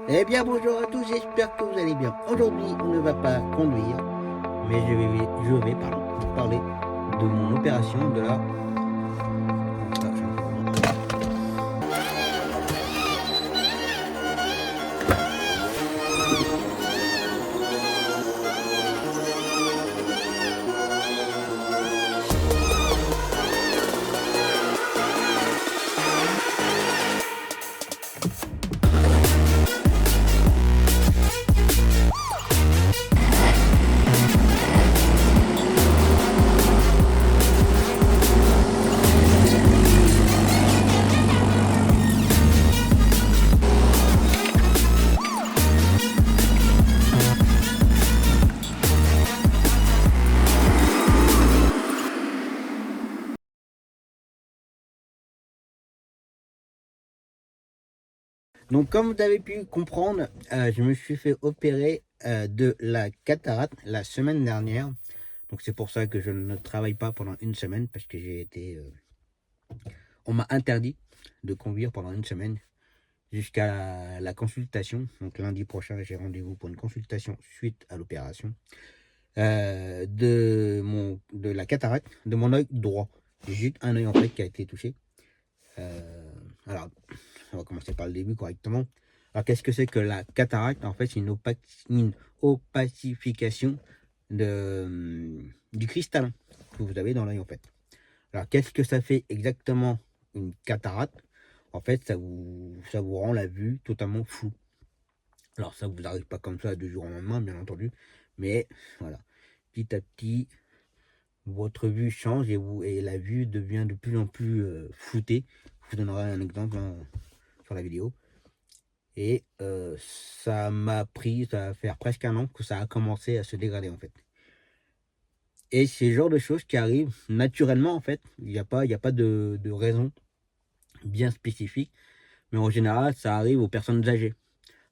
Eh bien bonjour à tous, j'espère que vous allez bien. Aujourd'hui, on ne va pas conduire, mais je vais vous parler de mon opération de la... Donc comme vous avez pu comprendre, je me suis fait opérer de la cataracte la semaine dernière. Donc c'est pour ça que je ne travaille pas pendant une semaine, parce que j'ai été... on m'a interdit de conduire pendant une semaine jusqu'à la consultation. Donc lundi prochain, j'ai rendez-vous pour une consultation suite à l'opération. De la cataracte de mon œil droit. J'ai juste un œil en fait qui a été touché. Alors, on va commencer par le début correctement. Alors, qu'est-ce que c'est que la cataracte? En fait, c'est une opacification du cristallin que vous avez dans l'œil en fait. Alors, qu'est-ce que ça fait exactement une cataracte? En fait, ça vous rend la vue totalement floue. Alors, ça vous arrive pas comme ça du jour au lendemain, bien entendu, mais voilà, petit à petit, votre vue change et la vue devient de plus en plus floutée. Je vous donnerai un exemple sur la vidéo. Et ça va faire presque un an que ça a commencé à se dégrader en fait. Et c'est le genre de choses qui arrivent naturellement en fait. Il y a pas de raison bien spécifique. Mais en général, ça arrive aux personnes âgées.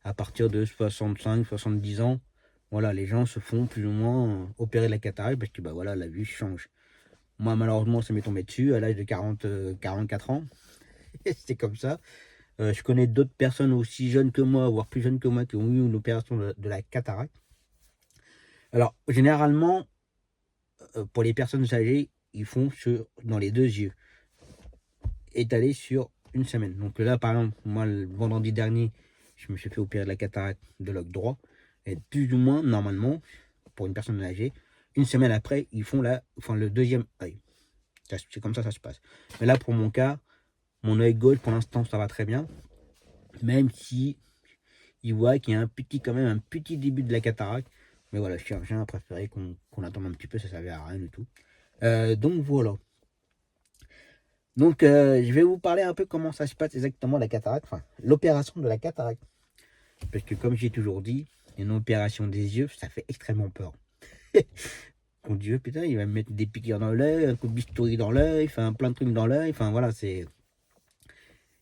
À partir de 65, 70 ans, voilà, les gens se font plus ou moins opérer de la cataracte parce que bah, voilà, la vue change. Moi, malheureusement, ça m'est tombé dessus à l'âge de 44 ans. C'était comme ça. Je connais d'autres personnes aussi jeunes que moi, voire plus jeunes que moi, qui ont eu une opération de la cataracte. Alors, généralement, pour les personnes âgées, ils font dans les deux yeux, étalé sur une semaine. Donc là, par exemple, moi, le vendredi dernier, je me suis fait opérer de la cataracte de l'œil droit. Et plus ou moins, normalement, pour une personne âgée, une semaine après, ils font le deuxième œil. C'est comme ça se passe. Mais là, pour mon cas, mon œil gauche, pour l'instant, ça va très bien. Même si il voit qu'il y a quand même un petit début de la cataracte. Mais voilà, le chirurgien a préféré qu'on attende un petit peu, ça ne servait à rien du tout. Donc voilà. Donc je vais vous parler un peu comment ça se passe exactement la cataracte, enfin l'opération de la cataracte. Parce que comme j'ai toujours dit, une opération des yeux, ça fait extrêmement peur. Mon Dieu, putain, il va me mettre des piqûres dans l'œil, un coup de bistouri dans l'œil, enfin plein de trucs dans l'œil, enfin voilà, c'est...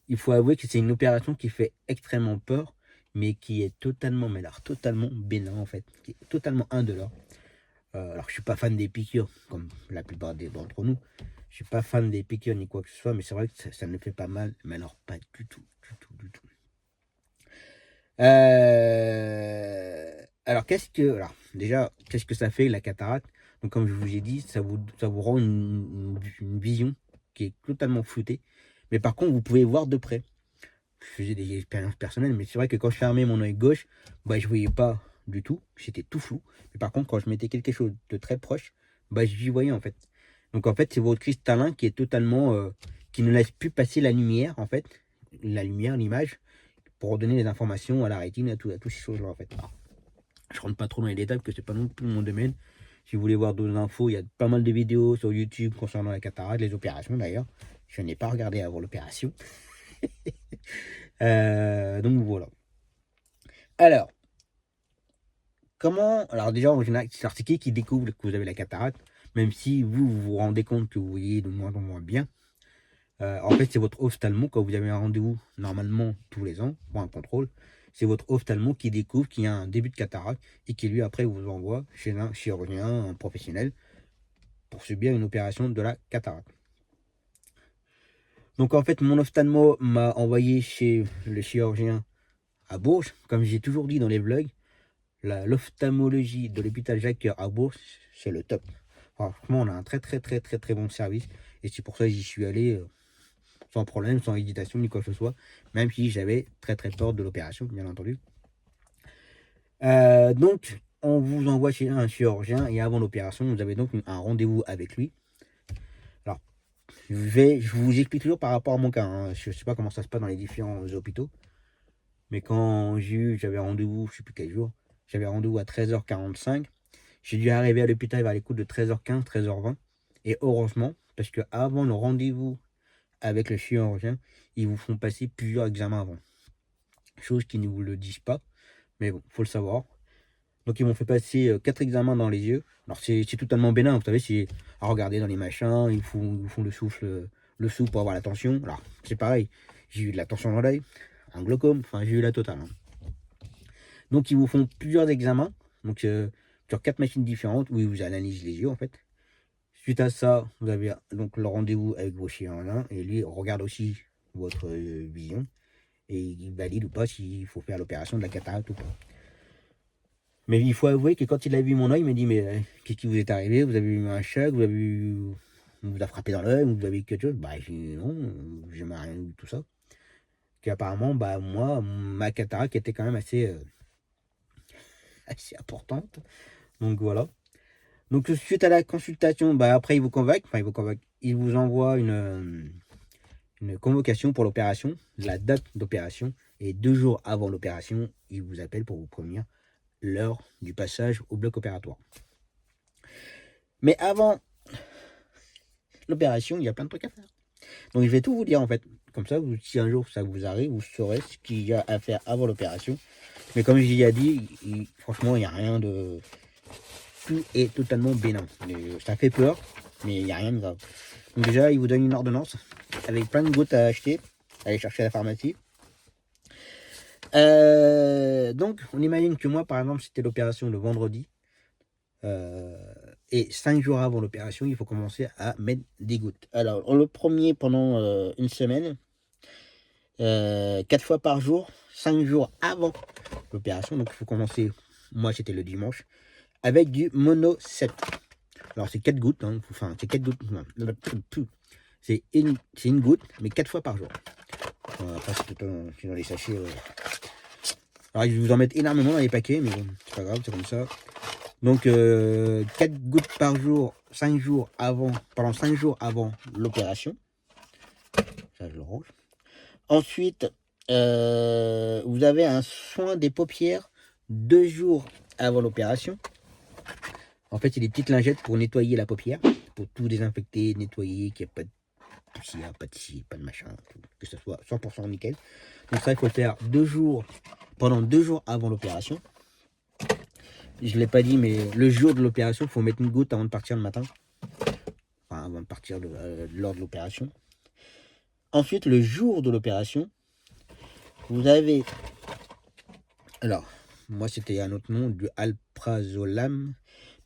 Il faut avouer que c'est une opération qui fait extrêmement peur, mais qui est totalement, mais alors totalement bénin en fait, qui est totalement indolore. Alors je suis pas fan des piqûres, comme la plupart d'entre nous. Je suis pas fan des piqûres ni quoi que ce soit, mais c'est vrai que ça ne fait pas mal, mais alors pas du tout, du tout, du tout. Alors qu'est-ce que ça fait la cataracte? Donc comme je vous ai dit, ça vous rend une vision qui est totalement floutée. Mais par contre, vous pouvez voir de près. Je faisais des expériences personnelles, mais c'est vrai que quand je fermais mon œil gauche, bah, je voyais pas du tout, c'était tout flou. Mais par contre, quand je mettais quelque chose de très proche, bah, j'y voyais en fait. Donc en fait, c'est votre cristallin qui est totalement, qui ne laisse plus passer la lumière en fait, la lumière, l'image, pour donner les informations à la rétine, à toutes ces choses-là en fait. Alors, je rentre pas trop dans les détails parce que c'est pas non plus mon domaine. Si vous voulez voir d'autres infos, il y a pas mal de vidéos sur YouTube concernant la cataracte, les opérations d'ailleurs. Je n'ai pas regardé avant l'opération. Donc voilà. Alors, alors déjà, en général, c'est qui découvre que vous avez la cataracte, même si vous rendez compte que vous voyez de moins en moins bien. En fait, c'est votre ophtalmo, quand vous avez un rendez-vous, normalement, tous les ans, pour un contrôle, c'est votre ophtalmo qui découvre qu'il y a un début de cataracte et qui, lui, après, vous envoie chez un chirurgien, un professionnel, pour subir une opération de la cataracte. Donc, en fait, mon ophtalmo m'a envoyé chez le chirurgien à Bourges, comme j'ai toujours dit dans les vlogs, l'ophtalmologie de l'hôpital Jacques-Cœur à Bourges, c'est le top. Franchement, on a un très bon service. Et c'est pour ça que j'y suis allé sans problème, sans hésitation, ni quoi que ce soit. Même si j'avais très peur de l'opération, bien entendu. Donc, on vous envoie chez un chirurgien et avant l'opération, vous avez donc un rendez-vous avec lui. Alors, je vous explique toujours par rapport à mon cas. Hein. Je ne sais pas comment ça se passe dans les différents hôpitaux. Mais quand j'avais rendez-vous, je ne sais plus quel jour, j'avais rendez-vous à 13h45. J'ai dû arriver à l'hôpital vers les coups de 13h15, 13h20. Et heureusement, parce qu'avant le rendez-vous avec le chirurgien, ils vous font passer plusieurs examens avant. Chose qu'ils ne vous le disent pas. Mais bon, il faut le savoir. Donc ils m'ont fait passer 4 examens dans les yeux. Alors c'est totalement bénin, vous savez, c'est à regarder dans les machins, ils font le souffle pour avoir la tension. Alors c'est pareil, j'ai eu de la tension dans l'œil, un glaucome, enfin j'ai eu la totale. Hein. Donc ils vous font plusieurs examens, donc sur 4 machines différentes où ils vous analysent les yeux en fait. Suite à ça, vous avez donc le rendez-vous avec vos chirurgiens et lui regarde aussi votre vision et il valide ou pas s'il faut faire l'opération de la cataracte ou pas. Mais il faut avouer que quand il a vu mon œil, il m'a dit mais qu'est-ce qui vous est arrivé? Vous avez eu un choc? On vous a frappé dans l'œil? Vous avez eu quelque chose? Bah j'ai dit non, j'ai rien eu tout ça. Qu'apparemment, bah moi, ma cataracte était quand même assez importante. Donc voilà. Donc suite à la consultation, bah après il vous envoie une convocation pour l'opération, la date d'opération, et 2 jours avant l'opération, il vous appelle pour vous prévenir l'heure du passage au bloc opératoire. Mais avant l'opération, il y a plein de trucs à faire. Donc je vais tout vous dire en fait. Comme ça, si un jour ça vous arrive, vous saurez ce qu'il y a à faire avant l'opération. Mais comme j'ai déjà dit, franchement, il n'y a rien de... Tout est totalement bénin. Ça fait peur, mais il n'y a rien de grave. Donc déjà, il vous donne une ordonnance avec plein de gouttes à acheter, à aller chercher à la pharmacie. Donc, on imagine que moi, par exemple, c'était l'opération le vendredi. Et 5 jours avant l'opération, il faut commencer à mettre des gouttes. Alors, le premier pendant une semaine, 4 fois par jour, 5 jours avant l'opération. Donc, il faut commencer, moi c'était le dimanche, avec du mono 7. Alors, c'est 4 gouttes, hein, enfin, c'est 4 gouttes, c'est une goutte, mais 4 fois par jour. Après, c'est dans les sachets. Alors, ils vous en mettent énormément dans les paquets, mais bon, c'est pas grave, c'est comme ça. Donc, 4 gouttes par jour, 5 jours avant, pendant 5 jours avant l'opération. Ça, je le range. Ensuite, vous avez un soin des paupières 2 jours avant l'opération. En fait, c'est des petites lingettes pour nettoyer la paupière, pour tout désinfecter, nettoyer, qu'il n'y ait pas de poussière, pas de ci, pas de machin, que ce soit 100% nickel. Donc ça, il faut le faire 2 jours, pendant 2 jours avant l'opération. Je ne l'ai pas dit, mais le jour de l'opération, il faut mettre une goutte avant de partir le matin. Enfin, avant de partir lors de l'opération. Ensuite, le jour de l'opération, vous avez... Alors, moi, c'était un autre nom, du alprazolam.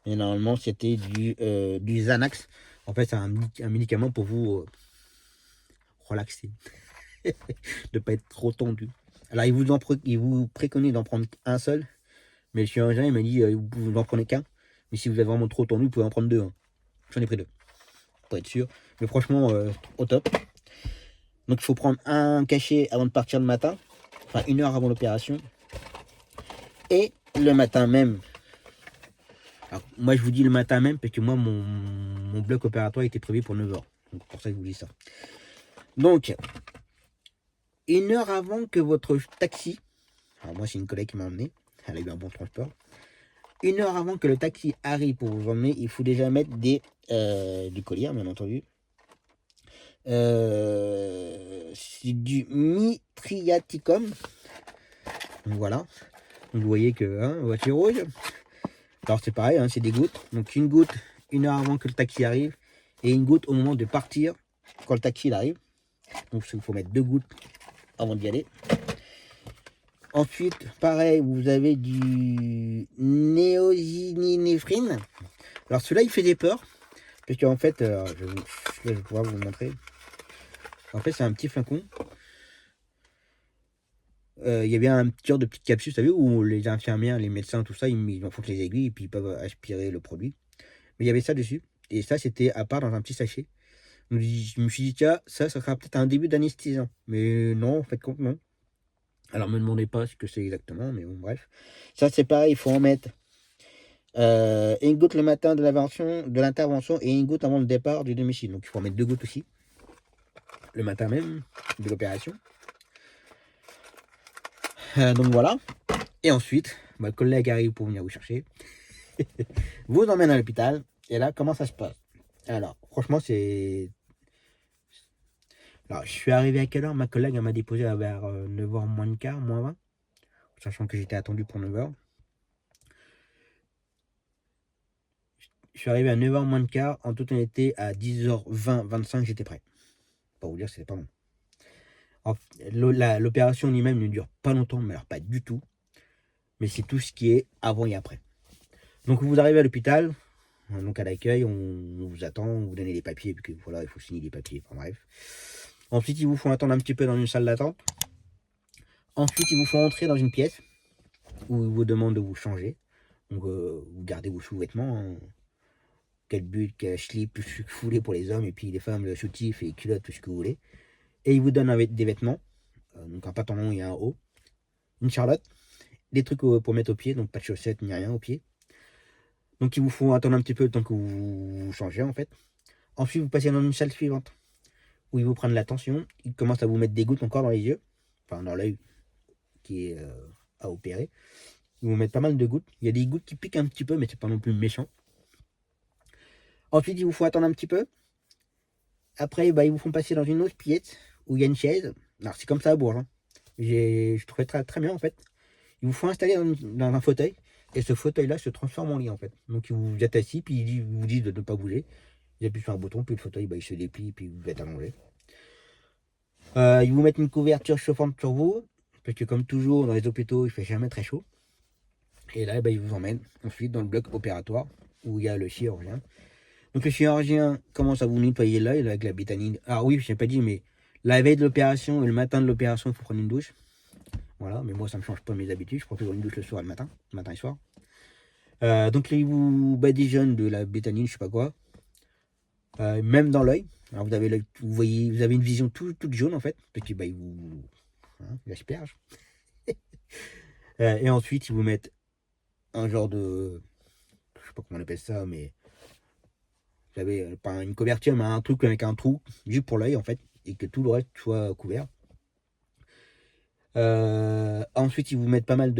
Mais normalement, c'était du Xanax. En fait, c'est un médicament pour vous relaxer. De ne pas être trop tendu. Alors, il vous préconise d'en prendre un seul. Mais le chirurgien, il m'a dit, vous n'en prenez qu'un. Mais si vous êtes vraiment trop tendu, vous pouvez en prendre 2. Hein. J'en ai pris 2. Pour être sûr. Mais franchement, au top. Donc, il faut prendre un cachet avant de partir le matin. Enfin, 1 heure avant l'opération. Et le matin même. Alors, moi, je vous dis le matin même, parce que moi, mon bloc opératoire était prévu pour 9h. Donc, pour ça que je vous dis ça. Donc, 1 heure avant que votre taxi... Alors, moi, c'est une collègue qui m'a emmené. Elle a eu un bon transport. 1 heure avant que le taxi arrive pour vous emmener, il faut déjà mettre du collier, bien entendu. C'est du mitriaticum. Donc voilà. Donc vous voyez que voiture rouge. Alors c'est pareil, hein, c'est des gouttes. Donc une goutte 1 heure avant que le taxi arrive. Et une goutte au moment de partir quand le taxi arrive. Donc il faut mettre 2 gouttes avant d'y aller. Ensuite, pareil, vous avez du néosinéphrine. Alors celui-là, il faisait peur. Parce qu'en fait, je vais pouvoir vous le montrer. En fait, c'est un petit flacon. il y avait un petit genre de petite capsule, vous savez, où les infirmières, les médecins, tout ça, ils enfoncent les aiguilles et puis ils peuvent aspirer le produit. Mais il y avait ça dessus. Et ça, c'était à part dans un petit sachet. Donc, je me suis dit, tiens, ça sera peut-être un début d'anesthésiant. Mais non, en fait, compte, non. Alors, me demandez pas ce que c'est exactement, mais bon, bref. Ça, c'est pareil, il faut en mettre une goutte le matin de l'intervention et une goutte avant le départ du domicile. Donc, il faut en mettre 2 gouttes aussi, le matin même de l'opération. Donc, voilà. Et ensuite, le collègue arrive pour venir vous chercher, vous emmène à l'hôpital, et là, comment ça se passe? Alors, franchement, c'est... Alors, je suis arrivé à quelle heure? Ma collègue, elle m'a déposé vers 9h moins le quart, moins 20, sachant que j'étais attendu pour 9h. Je suis arrivé à 9h moins le quart, en toute honnêteté, à 10h20, 25, j'étais prêt. Pour vous dire, c'était pas long. L'opération en elle-même ne dure pas longtemps, mais alors pas du tout. Mais c'est tout ce qui est avant et après. Donc, vous arrivez à l'hôpital, donc à l'accueil, on vous attend, on vous donne les papiers, puis que voilà, il faut signer les papiers, enfin bref. Ensuite, ils vous font attendre un petit peu dans une salle d'attente. Ensuite, ils vous font entrer dans une pièce où ils vous demandent de vous changer. Donc, vous gardez vos sous-vêtements, hein. Quel but, quel slip, tout ce que vous voulez pour les hommes, et puis les femmes, le soutif et culottes, tout ce que vous voulez. Et ils vous donnent des vêtements, donc un pantalon et un haut, une charlotte, des trucs pour mettre aux pieds, donc pas de chaussettes ni rien aux pieds. Donc, ils vous font attendre un petit peu le temps que vous changez en fait. Ensuite, vous passez dans une salle suivante où ils vous prennent la tension. Ils commencent à vous mettre des gouttes encore dans les yeux, enfin dans l'œil qui est à opérer. Ils vous mettent pas mal de gouttes. Il y a des gouttes qui piquent un petit peu, mais c'est pas non plus méchant. Ensuite, ils vous font attendre un petit peu. Après, ils vous font passer dans une autre pièce où il y a une chaise. Alors, c'est comme ça à Bourges, hein. Je trouvais très, très bien en fait. Ils vous font installer dans un fauteuil. Et ce fauteuil-là se transforme en lit en fait. Donc, vous êtes assis, puis ils vous disent de ne pas bouger. Ils appuient sur un bouton, puis le fauteuil il se déplie, puis vous êtes allongé. Ils vous mettent une couverture chauffante sur vous. Parce que comme toujours, dans les hôpitaux, il ne fait jamais très chaud. Et là, ils vous emmènent ensuite dans le bloc opératoire où il y a le chirurgien. Donc le chirurgien commence à vous nettoyer l'œil avec la bétanine. Ah oui, je n'ai pas dit, mais la veille de l'opération et le matin de l'opération, il faut prendre une douche. Voilà, mais moi, ça ne me change pas mes habitudes. Je prends toujours une douche le soir et le matin et soir. Donc là, ils vous badigeonnent de la bétanine, je sais pas quoi. Même dans l'œil. Alors vous avez vous avez une vision toute jaune en fait. Parce qu'ils vous aspergent. Et ensuite, ils vous mettent un genre de... Je sais pas comment on appelle ça, mais... Vous savez, pas une couverture, mais un truc avec un trou, juste pour l'œil en fait, et que tout le reste soit couvert. Ensuite, ils vous mettent pas mal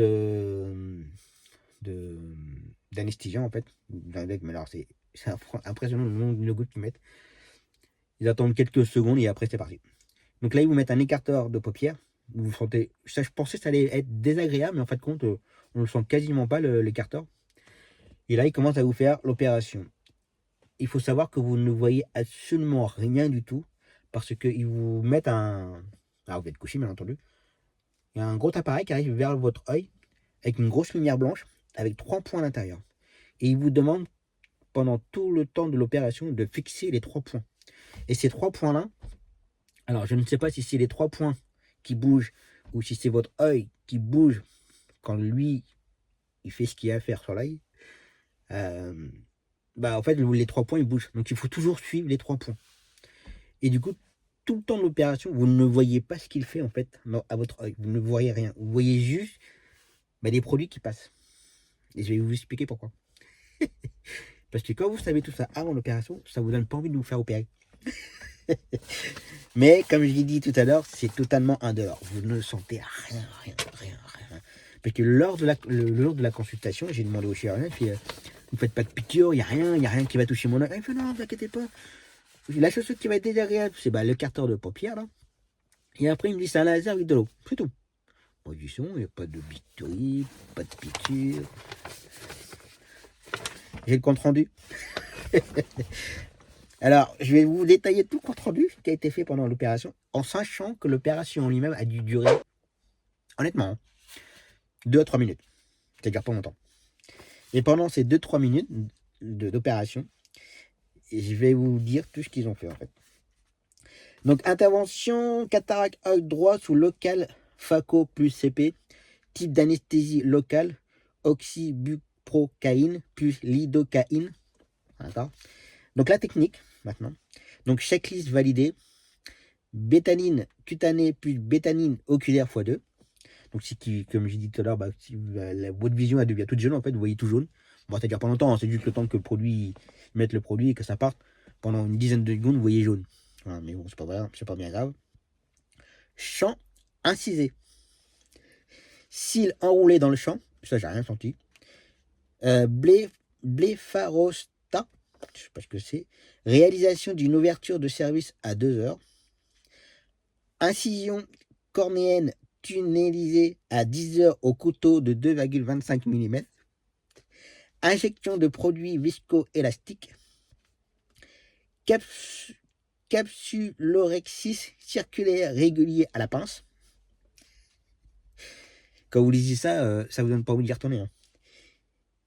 d'anesthésiants en fait. Mais alors, c'est impressionnant le nombre de gouttes qu'ils mettent. Ils attendent quelques secondes et après, c'est parti. Donc là, ils vous mettent un écarteur de paupières. Vous sentez... je pensais que ça allait être désagréable, mais en fait, compte, on ne sent quasiment pas l'écarteur. Et là, ils commencent à vous faire l'opération. Il faut savoir que vous ne voyez absolument rien du tout parce qu'ils vous mettent un... Alors, vous êtes couché, bien entendu. Il y a un gros appareil qui arrive vers votre œil avec une grosse lumière blanche avec 3 points à l'intérieur. Et ils vous demandent pendant tout le temps de l'opération de fixer les 3 points. Et ces 3 points-là, alors je ne sais pas si c'est les 3 points qui bougent ou si c'est votre œil qui bouge quand lui, il fait ce qu'il a à faire sur l'œil. En fait, les 3 points, ils bougent. Donc, il faut toujours suivre les 3 points. Et du coup, tout le temps de l'opération, vous ne voyez pas ce qu'il fait, en fait, à votre œil. Vous ne voyez rien. Vous voyez juste les produits qui passent. Et je vais vous expliquer pourquoi. Parce que quand vous savez tout ça avant l'opération, ça vous donne pas envie de vous faire opérer. Mais, comme je l'ai dit tout à l'heure, c'est totalement indolore. Vous ne sentez rien. Parce que lors de le jour de la consultation, j'ai demandé au chirurgien, puis... vous ne faites pas de piqûre, il n'y a rien qui va toucher mon œil. Il fait non, ne vous inquiétez pas. La chose qui va être désagréable, c'est le carter de paupières là. Et après, il me dit c'est un laser avec de l'eau. C'est tout. Moi, je dis il n'y a pas de bistouri, pas de piqûre. J'ai le compte rendu. Alors, je vais vous détailler tout le compte rendu qui a été fait pendant l'opération, en sachant que l'opération en lui-même a dû durer, honnêtement, 2 à 3 minutes. C'est-à-dire pas longtemps. Et pendant ces 2-3 minutes d'opération, je vais vous dire tout ce qu'ils ont fait en fait. Donc intervention, cataracte œil droit sous local Phaco plus CP, type d'anesthésie locale, oxybuprocaïne plus lidocaïne. D'accord. Donc la technique, maintenant. Donc checklist validée. Bétanine cutanée plus bétanine oculaire x2. Donc comme j'ai dit tout à l'heure, si votre vision elle devient toute jaune, en fait, vous voyez tout jaune. Bon, ça dure pas longtemps, hein, c'est juste le temps que le produit mette le produit et que ça parte. Pendant une dizaine de secondes, vous voyez jaune. Voilà, mais bon, c'est pas vrai, c'est pas bien grave. Champ incisé. Cils enroulés dans le champ, ça j'ai rien senti. Blépharostat, je sais pas ce que c'est. Réalisation d'une ouverture de service à 2 heures. Incision cornéenne tunnelisée à 10 heures au couteau de 2,25 mm. Injection de produits viscoélastiques. Capsulorhexis circulaire régulier à la pince. Quand vous lisez ça, ça vous donne pas envie d'y retourner. Hein.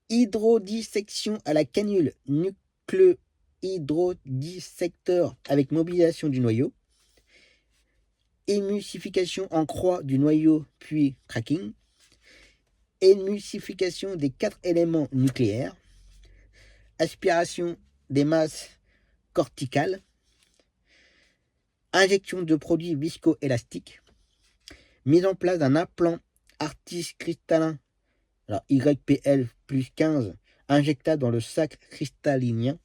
Hydrodissection à la canule nucléohydrodissecteur avec mobilisation du noyau. Émulsification en croix du noyau puis cracking. Émulsification des 4 éléments nucléaires. Aspiration des masses corticales. Injection de produits viscoélastiques. Mise en place d'un implant Artis cristallin, alors YPL plus 15, injectable dans le sac cristallinien.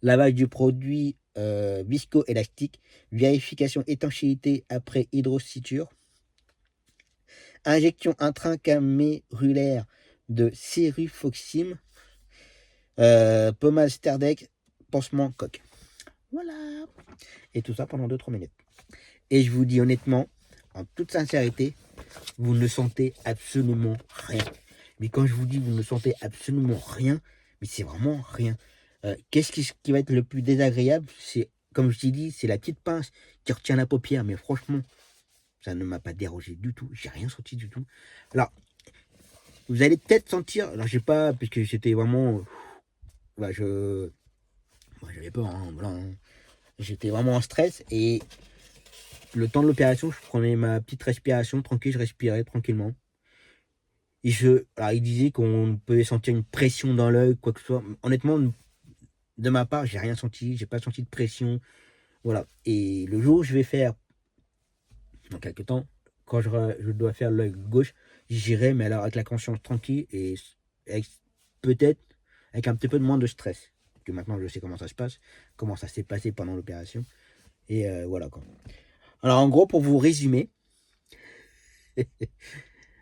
Lavage du produit viscoélastique. Vérification étanchéité après hydrosciture. Injection intracamérulaire de cérifoxime. Pommade Sterdec, pansement coque. Voilà. Et tout ça pendant 2-3 minutes. Et je vous dis honnêtement, en toute sincérité, vous ne sentez absolument rien. Mais quand je vous dis vous ne sentez absolument rien, mais c'est vraiment rien. Qu'est-ce qui va être le plus désagréable? C'est, comme je t'ai dit, c'est la petite pince qui retient la paupière. Mais franchement, ça ne m'a pas dérangé du tout. J'ai rien senti du tout. Alors, vous allez peut-être sentir, alors j'ai pas, puisque j'étais vraiment, j'avais peur, hein, voilà, hein. J'étais vraiment en stress et le temps de l'opération, je prenais ma petite respiration tranquille, je respirais tranquillement. Et alors il disait qu'on pouvait sentir une pression dans l'œil, quoi que ce soit. Honnêtement, de ma part, j'ai rien senti, j'ai pas senti de pression. Voilà. Et le jour où je vais faire, dans quelques temps, quand je dois faire l'œil gauche, j'irai, mais alors avec la conscience tranquille et peut-être avec un petit peu de moins de stress. Que maintenant je sais comment ça se passe, comment ça s'est passé pendant l'opération. Et voilà quoi. Alors en gros, pour vous résumer,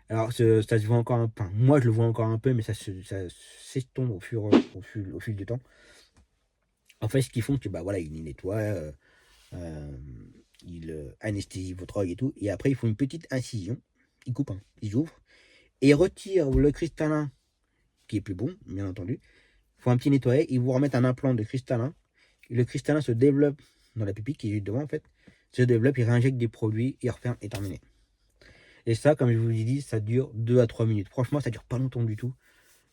alors ça se voit encore un peu, moi je le vois encore un peu, mais ça s'estompe au fil du temps. En fait, ce qu'ils font, c'est bah voilà, ils nettoient, ils anesthésient votre œil et tout, et après ils font une petite incision, ils coupent, hein, ils ouvrent, et ils retirent le cristallin, qui est plus bon, bien entendu. Ils font un petit nettoyage, ils vous remettent un implant de cristallin, le cristallin se développe dans la pupille, qui est juste devant en fait, se développe, il réinjecte des produits, il referme et terminé. Et ça, comme je vous l'ai dit, ça dure 2 à 3 minutes. Franchement, ça dure pas longtemps du tout.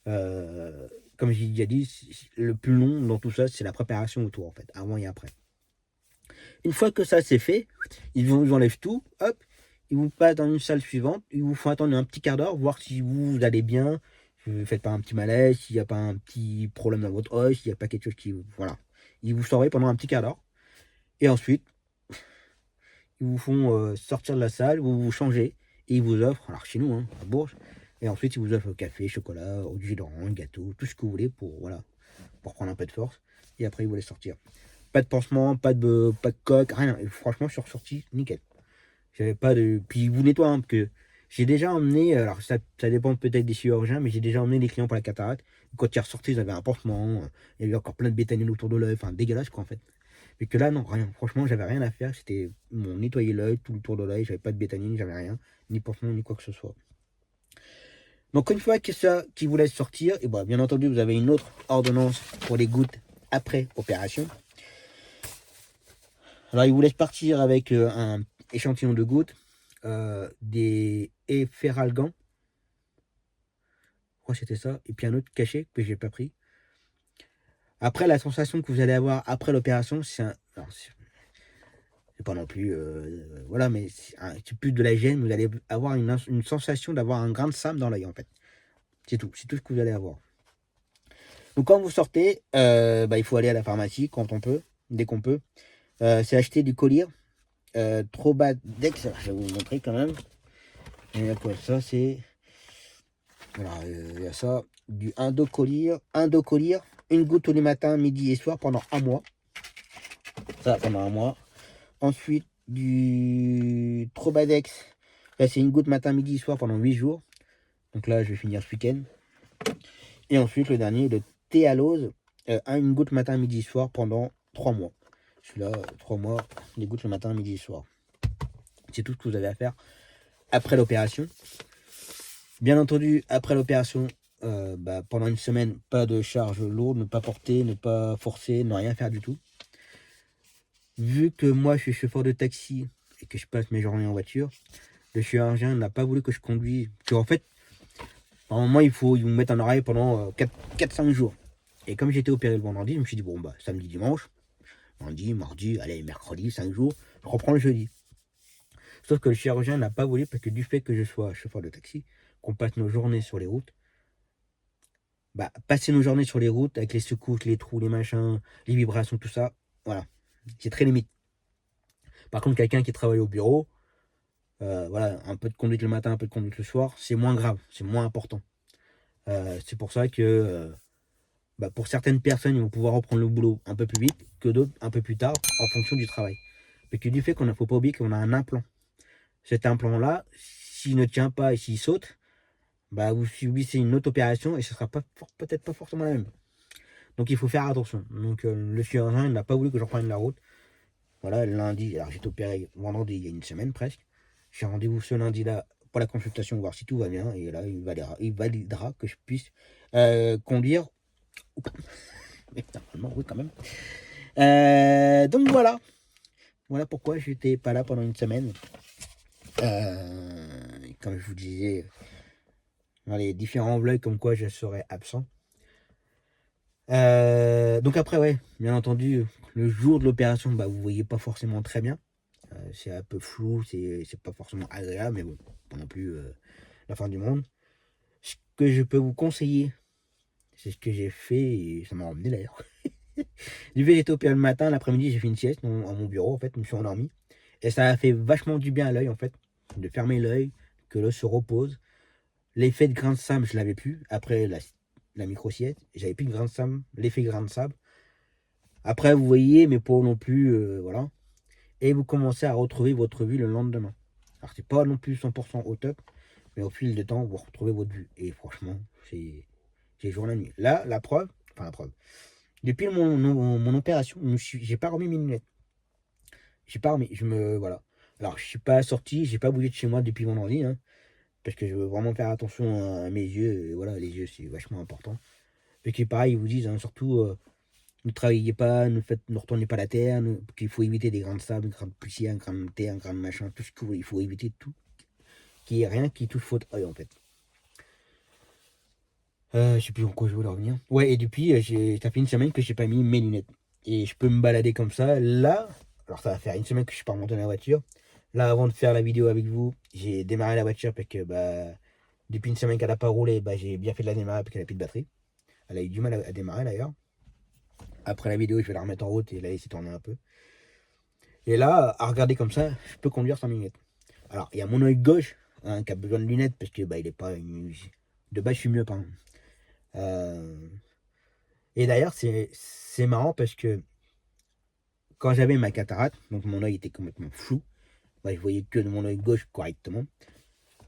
Comme j'ai déjà dit, le plus long dans tout ça, c'est la préparation autour, en fait, avant et après. Une fois que ça c'est fait, ils vous enlèvent tout, hop, ils vous passent dans une salle suivante, ils vous font attendre un petit quart d'heure, voir si vous allez bien, si vous ne faites pas un petit malaise, s'il n'y a pas un petit problème dans votre œil, s'il n'y a pas quelque chose qui... Voilà. Ils vous surveillent pendant un petit quart d'heure. Et ensuite, ils vous font sortir de la salle, vous vous changez, et ils vous offrent, alors chez nous, hein, à Bourges, et ensuite ils vous offrent café, chocolat, du jus d'orange, gâteau, tout ce que vous voulez pour, voilà, pour prendre un peu de force, et après ils vous laissent sortir. Pas de pansement, pas de coque, rien. Et franchement, je suis ressorti nickel. J'avais pas de. Puis ils vous nettoient, hein, parce que j'ai déjà emmené, alors ça dépend peut-être des chirurgiens, mais j'ai déjà emmené les clients pour la cataracte. Quand ils ressortaient, ils avaient un pansement, il y avait encore plein de bétanine autour de l'œil, enfin dégueulasse quoi en fait. Mais que là, non, rien. Franchement, j'avais rien à faire. C'était mon nettoyer l'œil, tout le tour de l'œil. J'avais pas de bétanine, j'avais rien. Ni pansement, ni quoi que ce soit. Donc, une fois que ça qui vous laisse sortir, et bien entendu, vous avez une autre ordonnance pour les gouttes après opération. Alors, il vous laisse partir avec un échantillon de gouttes, des efferalgans. Je crois que c'était ça. Et puis un autre cachet que j'ai pas pris. Après, la sensation que vous allez avoir après l'opération, C'est pas non plus... voilà, mais c'est plus de la gêne. Vous allez avoir une sensation d'avoir un grain de sable dans l'œil, en fait. C'est tout ce que vous allez avoir. Donc quand vous sortez, il faut aller à la pharmacie quand on peut, dès qu'on peut. C'est acheter du collyre. Trobadex, je vais vous montrer quand même. Il y a quoi? Ça, c'est... Voilà, il y a ça. Du Indocollyre, une goutte tous les matins, midi et soir pendant un mois. Ça, pendant un mois. Ensuite, du Trobadex. Là, c'est une goutte matin, midi et soir pendant 8 jours. Donc là, je vais finir ce week-end. Et ensuite, le dernier, le Théalose. Une goutte matin, midi et soir pendant 3 mois. Celui-là, 3 mois, des gouttes le matin, midi et soir. C'est tout ce que vous avez à faire après l'opération. Bien entendu, après l'opération, pendant une semaine, pas de charge lourde, ne pas porter, ne pas forcer, ne rien faire du tout. Vu que moi, je suis chauffeur de taxi et que je passe mes journées en voiture, le chirurgien n'a pas voulu que je conduise. En fait, normalement, ils me mettent en arrêt pendant 4-5 jours. Et comme j'étais opéré le vendredi, je me suis dit, bon, samedi, dimanche, lundi, mardi, allez, mercredi, 5 jours, je reprends le jeudi. Sauf que le chirurgien n'a pas voulu parce que du fait que je sois chauffeur de taxi, qu'on passe nos journées sur les routes, passer nos journées sur les routes avec les secousses, les trous, les machins, les vibrations, tout ça, voilà, c'est très limite. Par contre, quelqu'un qui travaille au bureau, voilà, un peu de conduite le matin, un peu de conduite le soir, c'est moins grave, c'est moins important. C'est pour ça que pour certaines personnes, ils vont pouvoir reprendre le boulot un peu plus vite que d'autres un peu plus tard en fonction du travail. Mais que du fait qu'on ne faut pas oublier qu'on a un implant. Cet implant-là, s'il ne tient pas et s'il saute, vous subissez une autre opération et ce ne sera peut-être pas forcément la même. Donc il faut faire attention. Donc le chirurgien n'a pas voulu que je reprenne la route. Voilà, lundi, alors j'étais opéré vendredi il y a une semaine presque. J'ai rendez-vous ce lundi-là pour la consultation, voir si tout va bien. Et là, il validera que je puisse conduire. Mais normalement, oui, quand même. Donc voilà. Voilà pourquoi je n'étais pas là pendant une semaine. Comme je vous disais, dans les différents vlogs comme quoi je serais absent. Donc après, ouais, bien entendu, le jour de l'opération, vous voyez pas forcément très bien. C'est un peu flou, c'est pas forcément agréable, mais bon, pas non plus la fin du monde. Ce que je peux vous conseiller, c'est ce que j'ai fait, et ça m'a emmené d'ailleurs. Du fait, j'étais opéré le matin, l'après-midi, j'ai fait une sieste à mon bureau, en fait, je me suis endormi. Et ça a fait vachement du bien à l'œil, en fait, de fermer l'œil, que l'œil se repose. L'effet de grain de sable, je l'avais plus. Après la micro-sieste, j'avais plus de grain de sable, l'effet grain de sable. Après, vous voyez, mais pas non plus, voilà. Et vous commencez à retrouver votre vue le lendemain. Alors, c'est pas non plus 100% au top, mais au fil du temps, vous retrouvez votre vue. Et franchement, c'est jour la nuit. Là, la preuve. Depuis mon opération, j'ai pas remis mes lunettes. J'ai pas remis, voilà. Alors, je suis pas sorti, j'ai pas bougé de chez moi depuis vendredi, hein, parce que je veux vraiment faire attention à mes yeux. Et voilà, les yeux, c'est vachement important. Et puis pareil, ils vous disent, hein, surtout, ne travaillez pas, ne retournez pas la terre, qu'il faut éviter des grains de sable, des grains de poussière, un grain de terre, un grain de machin, tout ce que vous voulez. Il faut éviter tout, qu'il n'y ait rien qui touche votre œil, en fait. Je sais plus en quoi je voulais revenir. Ouais, et depuis, ça fait une semaine que j'ai pas mis mes lunettes. Et je peux me balader comme ça. Là, alors ça va faire une semaine que je suis pas remonté dans la voiture. Là, avant de faire la vidéo avec vous, j'ai démarré la voiture parce que depuis une semaine qu'elle n'a pas roulé, j'ai bien fait de la démarrer parce qu'elle n'a plus de batterie. Elle a eu du mal à démarrer d'ailleurs. Après la vidéo, je vais la remettre en route et la laisser tourner un peu. Et là, à regarder comme ça, je peux conduire sans lunettes. Alors, il y a mon œil gauche qui a besoin de lunettes parce que il est pas de base, je suis mieux, pardon. Et d'ailleurs, c'est marrant parce que quand j'avais ma cataracte, donc mon œil était complètement flou, je voyais que de mon œil gauche correctement.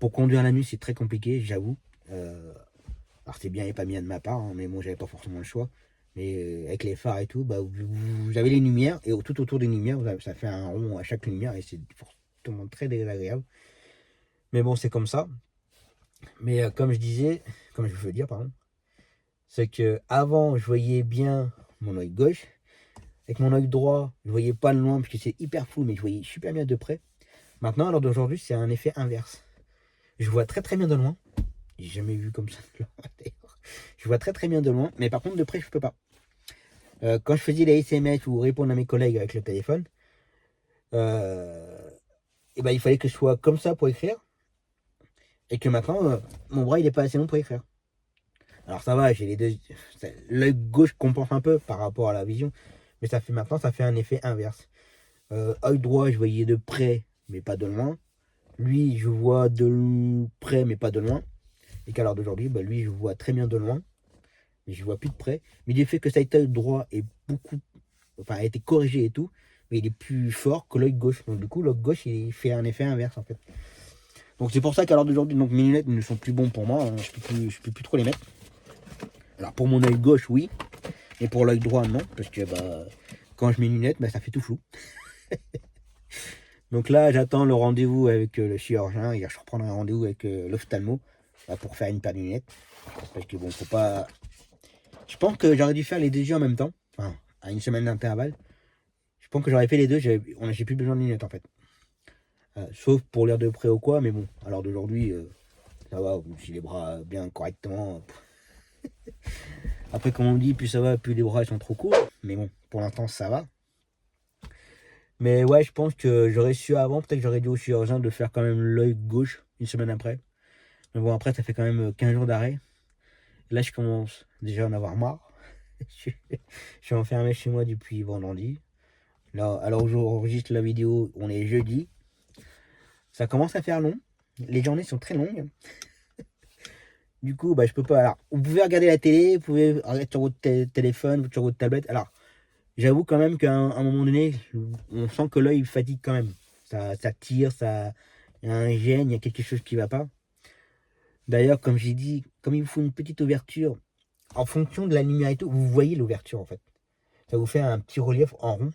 Pour conduire la nuit, c'est très compliqué, j'avoue. Alors c'est bien et pas bien de ma part, hein, mais bon, j'avais pas forcément le choix. Mais avec les phares et tout, vous avez les lumières, et tout autour des lumières, ça fait un rond à chaque lumière, et c'est forcément très désagréable. Mais bon, c'est comme ça. Mais comme je veux dire, pardon, c'est que avant je voyais bien mon œil gauche. Avec mon œil droit, je ne voyais pas de loin parce que c'est hyper flou, mais je voyais super bien de près. Maintenant, à l'heure d'aujourd'hui, c'est un effet inverse. Je vois très très bien de loin. J'ai jamais vu comme ça de loin, d'ailleurs. Je vois très très bien de loin, mais par contre de près, je peux pas. Quand je faisais les SMS ou répondre à mes collègues avec le téléphone, Et ben il fallait que je sois comme ça pour écrire. Et que maintenant, mon bras il est pas assez long pour écrire. Alors ça va, j'ai les deux. L'œil gauche compense un peu par rapport à la vision. Mais ça fait maintenant, ça fait un effet inverse. Œil droit, je voyais de près, mais pas de loin. Lui, je vois de près, mais pas de loin. Et qu'à l'heure d'aujourd'hui, bah, lui, je vois très bien de loin, mais je vois plus de près. Mais du fait que cet œil droit est beaucoup, enfin, a été corrigé et tout, mais il est plus fort que l'œil gauche. Donc du coup, l'œil gauche, il fait un effet inverse en fait. Donc c'est pour ça qu'à l'heure d'aujourd'hui, donc mes lunettes ne sont plus bons pour moi. Hein, je peux plus trop les mettre. Alors pour mon œil gauche, oui, et pour l'œil droit, non, parce que bah, quand je mets mes lunettes, bah, ça fait tout flou. Donc là, j'attends le rendez-vous avec le chirurgien. Et je reprendrai un rendez-vous avec l'ophtalmo pour faire une paire de lunettes. Parce que bon, faut pas. Je pense que j'aurais dû faire les deux yeux en même temps. Enfin, à une semaine d'intervalle. Je pense que j'aurais fait les deux. J'ai plus besoin de lunettes en fait. Sauf pour lire de près ou quoi. Mais bon, à l'heure d'aujourd'hui, ça va. Si les bras bien correctement. Après, comme on dit, plus ça va, plus les bras sont trop courts. Mais bon, pour l'instant, ça va. Mais ouais, je pense que j'aurais su avant, peut-être que j'aurais dit au chirurgien de faire quand même l'œil gauche une semaine après. Mais bon, après, ça fait quand même 15 jours d'arrêt. Là, je commence déjà à en avoir marre. Je suis enfermé chez moi depuis vendredi. Là, alors où j'enregistre la vidéo, on est jeudi. Ça commence à faire long. Les journées sont très longues. Du coup, bah, je peux pas. Alors, vous pouvez regarder la télé, vous pouvez regarder sur votre téléphone, sur votre tablette. Alors, j'avoue quand même qu'à un moment donné, on sent que l'œil fatigue quand même. Ça tire, il y a un gêne, il y a quelque chose qui ne va pas. D'ailleurs, comme j'ai dit, comme il vous faut une petite ouverture, en fonction de la lumière et tout, vous voyez l'ouverture en fait. Ça vous fait un petit relief en rond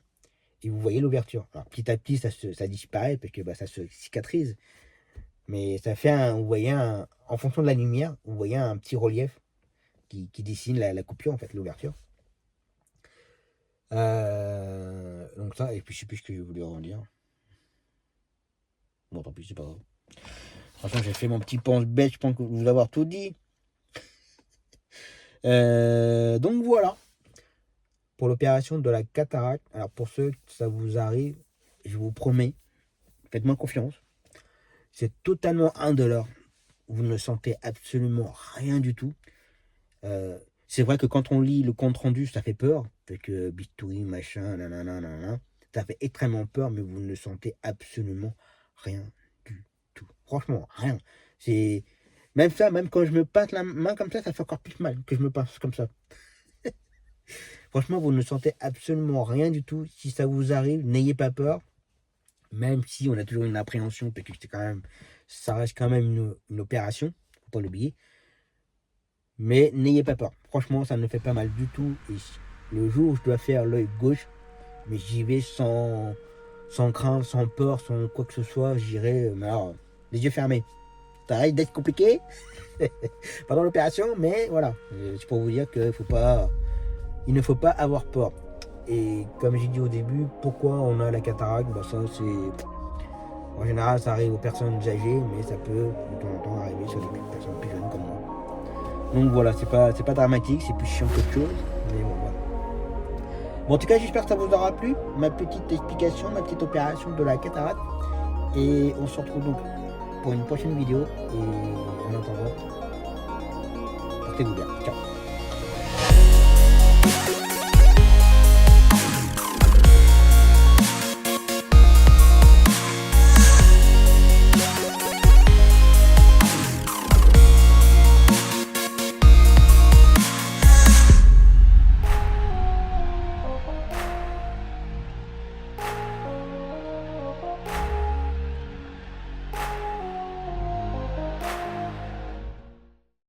et vous voyez l'ouverture. Alors petit à petit, ça disparaît parce que bah, ça se cicatrise. Mais ça fait vous voyez en fonction de la lumière, vous voyez un petit relief qui dessine la coupure en fait, l'ouverture. Donc ça, et puis je sais plus ce que je voulais en dire. Bon, tant pis, c'est pas grave. Franchement, j'ai fait mon petit pense-bête, je pense que vous avoir tout dit. Donc voilà. Pour l'opération de la cataracte, alors pour ceux que ça vous arrive, je vous promets, faites-moi confiance. C'est totalement indolore. Vous ne sentez absolument rien du tout. C'est vrai que quand on lit le compte rendu, ça fait peur. Parce que bistouri, machin, nanana, ça fait extrêmement peur, mais vous ne sentez absolument rien du tout. Franchement, rien. C'est même ça, même quand je me pince la main comme ça fait encore plus mal que je me pince comme ça. Franchement, vous ne sentez absolument rien du tout. Si ça vous arrive, n'ayez pas peur. Même si on a toujours une appréhension, parce que ça reste quand même une opération, faut pas l'oublier. Mais n'ayez pas peur. Franchement, ça ne fait pas mal du tout. Et le jour où je dois faire l'œil gauche, mais j'y vais sans crainte, sans peur, sans quoi que ce soit. J'irai, alors, les yeux fermés. Ça risque d'être compliqué pendant l'opération, mais voilà. C'est pour vous dire qu'il ne faut pas avoir peur. Et comme j'ai dit au début, pourquoi on a la cataracte, bah ça c'est. En général, ça arrive aux personnes âgées, mais ça peut de temps en temps arriver sur des personnes plus jeunes comme moi. Donc voilà, c'est pas dramatique, c'est plus chiant qu'autre chose, mais bon voilà. Bon, en tout cas, j'espère que ça vous aura plu, ma petite explication, ma petite opération de la cataracte. Et on se retrouve donc pour une prochaine vidéo. Et en attendant, portez-vous bien. Ciao.